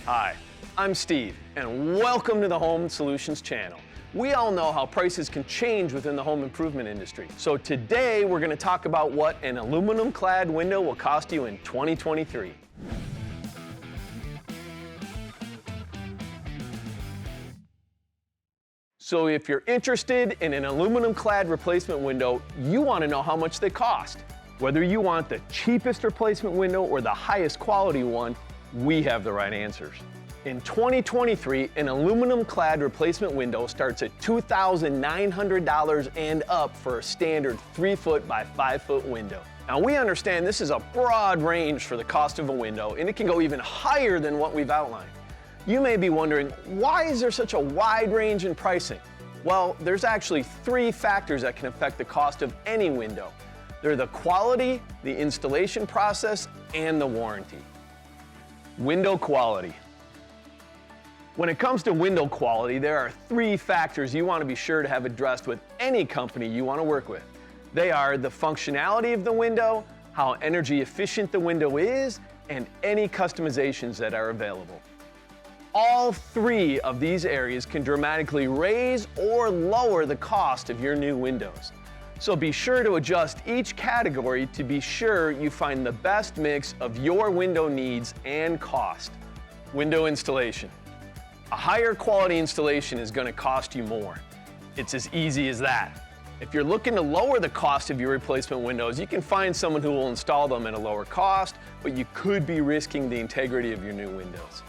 Hi, I'm Steve, and welcome to the Home Solutions channel. We all know how prices can change within the home improvement industry. So today we're going to talk about what an aluminum clad window will cost you in 2023. So if you're interested in an aluminum clad replacement window, you want to know how much they cost. Whether you want the cheapest replacement window or the highest quality one, we have the right answers. In 2023, an aluminum clad replacement window starts at $2,900 and up for a standard 3-foot by 5-foot window. Now we understand this is a broad range for the cost of a window, and it can go even higher than what we've outlined. You may be wondering, why is there such a wide range in pricing? Well, there's actually 3 factors that can affect the cost of any window. They're the quality, the installation process, and the warranty. Window quality. When it comes to window quality, there are 3 factors you want to be sure to have addressed with any company you want to work with. They are the functionality of the window, how energy efficient the window is, and any customizations that are available. All 3 of these areas can dramatically raise or lower the cost of your new windows. So be sure to adjust each category to be sure you find the best mix of your window needs and cost. Window installation. A higher quality installation is going to cost you more. It's as easy as that. If you're looking to lower the cost of your replacement windows, you can find someone who will install them at a lower cost, but you could be risking the integrity of your new windows.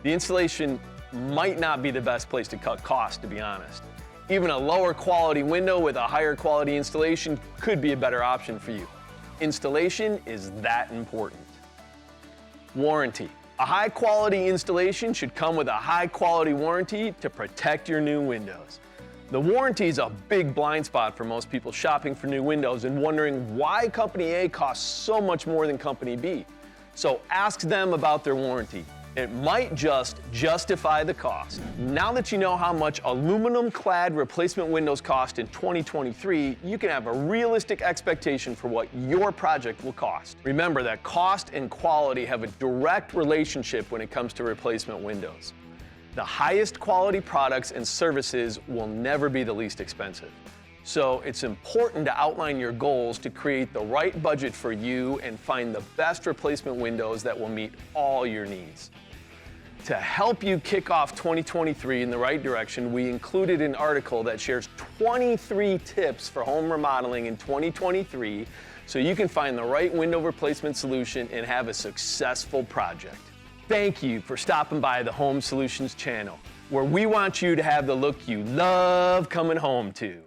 The installation might not be the best place to cut costs, to be honest. Even a lower quality window with a higher quality installation could be a better option for you. Installation is that important. Warranty. A high quality installation should come with a high quality warranty to protect your new windows. The warranty is a big blind spot for most people shopping for new windows and wondering why Company A costs so much more than Company B. So ask them about their warranty. It might just justify the cost. Now that you know how much aluminum clad replacement windows cost in 2023, you can have a realistic expectation for what your project will cost. Remember that cost and quality have a direct relationship when it comes to replacement windows. The highest quality products and services will never be the least expensive. So it's important to outline your goals to create the right budget for you and find the best replacement windows that will meet all your needs. To help you kick off 2023 in the right direction, we included an article that shares 23 tips for home remodeling in 2023 so you can find the right window replacement solution and have a successful project. Thank you for stopping by the Home Solutions channel, where we want you to have the look you love coming home to.